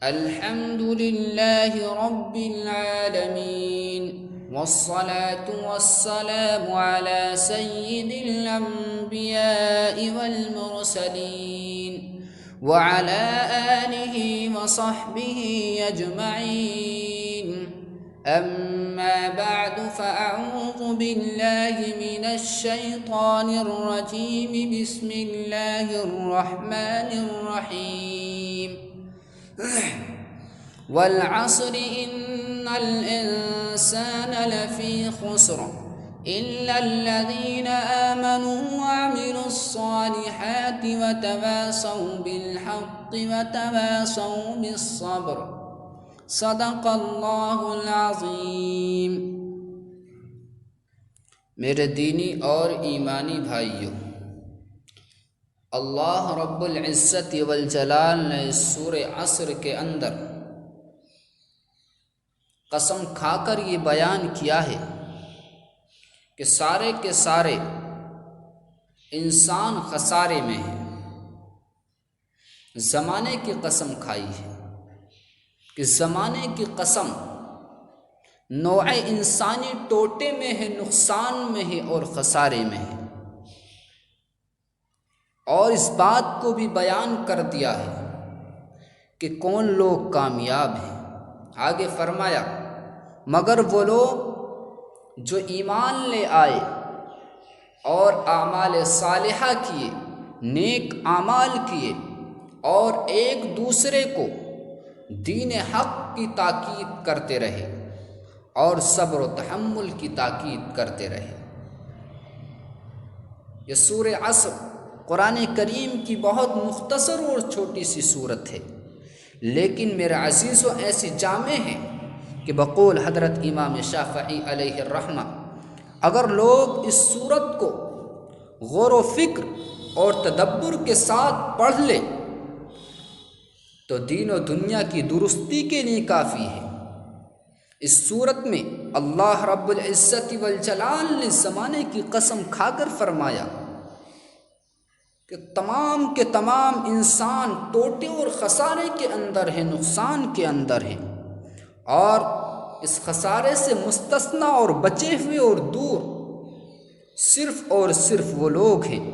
الحمد لله رب العالمين، والصلاة والسلام على سيد الأنبياء والمرسلين وعلى آله وصحبه أجمعين. أما بعد، فأعوذ بالله من الشيطان الرجيم. بسم الله الرحمن الرحيم. والعصر إن الإنسان لفي خسر إلا الذين آمنوا وعملوا الصالحات وتواصوا بالحق وتواصوا بالصبر. صدق اللہ العظیم. میرے دینی اور ایمانی بھائیوں، اللہ رب العزت والجلال نے سورہ عصر کے اندر قسم کھا کر یہ بیان کیا ہے کہ سارے کے سارے انسان خسارے میں ہیں. زمانے کی قسم کھائی ہے کہ زمانے کی قسم نوع انسانی ٹوٹے میں ہے، نقصان میں ہے اور خسارے میں ہے. اور اس بات کو بھی بیان کر دیا ہے کہ کون لوگ کامیاب ہیں. آگے فرمایا، مگر وہ لوگ جو ایمان لے آئے اور اعمال صالحہ کیے، نیک اعمال کیے، اور ایک دوسرے کو دین حق کی تاکید کرتے رہے اور صبر و تحمل کی تاکید کرتے رہے. یہ سورہ عصر قرآن کریم کی بہت مختصر اور چھوٹی سی صورت ہے، لیکن میرے عزیزوں ایسی جامع ہے کہ بقول حضرت امام شافعی علیہ الرحمہ، اگر لوگ اس صورت کو غور و فکر اور تدبر کے ساتھ پڑھ لیں تو دین و دنیا کی درستی کے لیے کافی ہے. اس صورت میں اللہ رب العزت والجلال نے زمانے کی قسم کھا کر فرمایا کہ تمام کے تمام انسان ٹوٹے اور خسارے کے اندر ہیں، نقصان کے اندر ہیں، اور اس خسارے سے مستثنی اور بچے ہوئے اور دور صرف اور صرف وہ لوگ ہیں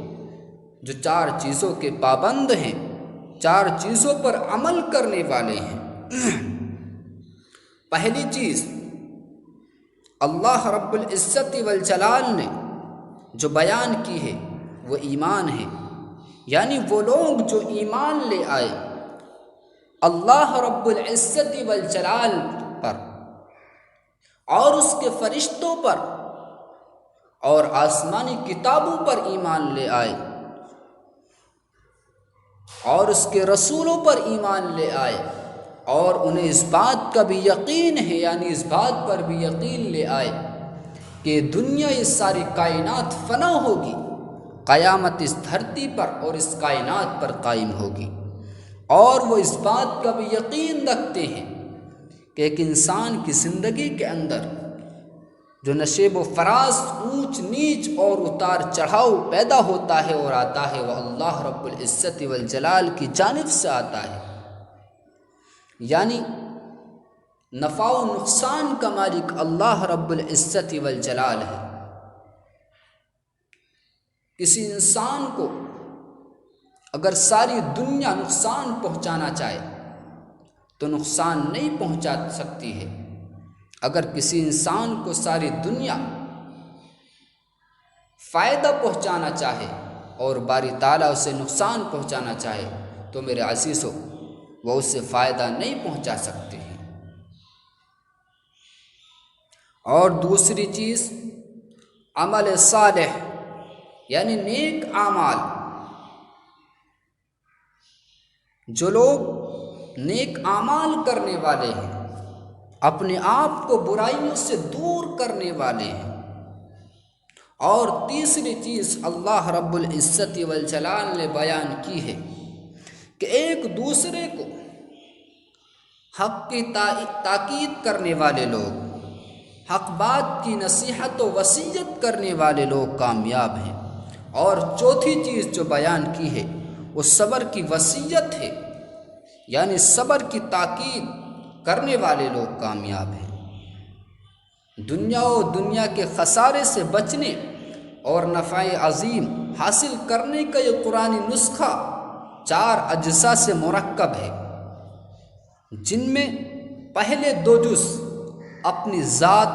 جو چار چیزوں کے پابند ہیں، چار چیزوں پر عمل کرنے والے ہیں. پہلی چیز اللہ رب العزت والجلال نے جو بیان کی ہے وہ ایمان ہے. یعنی وہ لوگ جو ایمان لے آئے اللہ رب العزت والجلال پر اور اس کے فرشتوں پر اور آسمانی کتابوں پر ایمان لے آئے اور اس کے رسولوں پر ایمان لے آئے، اور انہیں اس بات کا بھی یقین ہے، یعنی اس بات پر بھی یقین لے آئے کہ دنیا، یہ ساری کائنات فنا ہوگی، قیامت اس دھرتی پر اور اس کائنات پر قائم ہوگی. اور وہ اس بات کا بھی یقین رکھتے ہیں کہ ایک انسان کی زندگی کے اندر جو نشیب و فراز، اونچ نیچ اور اتار چڑھاؤ پیدا ہوتا ہے اور آتا ہے، وہ اللہ رب العزت والجلال کی جانب سے آتا ہے. یعنی نفع و نقصان کا مالک اللہ رب العزت والجلال ہے. کسی انسان کو اگر ساری دنیا نقصان پہنچانا چاہے تو نقصان نہیں پہنچا سکتی ہے. اگر کسی انسان کو ساری دنیا فائدہ پہنچانا چاہے اور باری تعالیٰ اسے نقصان پہنچانا چاہے تو میرے عزیزو وہ اسے فائدہ نہیں پہنچا سکتے ہیں. اور دوسری چیز عمل صالح، یعنی نیک اعمال. جو لوگ نیک اعمال کرنے والے ہیں، اپنے آپ کو برائیوں سے دور کرنے والے ہیں. اور تیسری چیز اللہ رب العزت والجلال نے بیان کی ہے کہ ایک دوسرے کو حق کی تاکید کرنے والے لوگ، حق بات کی نصیحت و وصیت کرنے والے لوگ کامیاب ہیں. اور چوتھی چیز جو بیان کی ہے وہ صبر کی وصیت ہے یعنی صبر کی تاکید کرنے والے لوگ کامیاب ہیں۔ دنیا و دنیا کے خسارے سے بچنے اور نفع عظیم حاصل کرنے کا یہ قرآنی نسخہ 4 اجزاء سے مرکب ہے، جن میں پہلے 2 جز اپنی ذات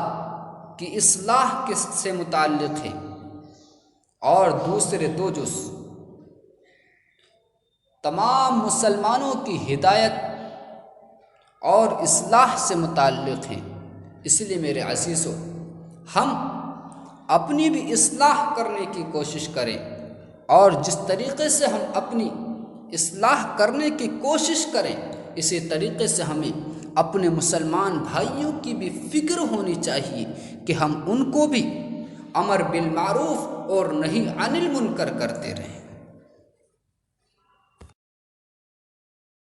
کی اصلاح سے متعلق ہیں اور دوسرے 2 جز تمام مسلمانوں کی ہدایت اور اصلاح سے متعلق ہیں۔ اس لیے میرے عزیزو، ہم اپنی بھی اصلاح کرنے کی کوشش کریں، اور جس طریقے سے ہم اپنی اصلاح کرنے کی کوشش کریں، اسی طریقے سے ہمیں اپنے مسلمان بھائیوں کی بھی فکر ہونی چاہیے کہ ہم ان کو بھی امر بالمعروف اور نہی عن المنکر کرتے رہیں۔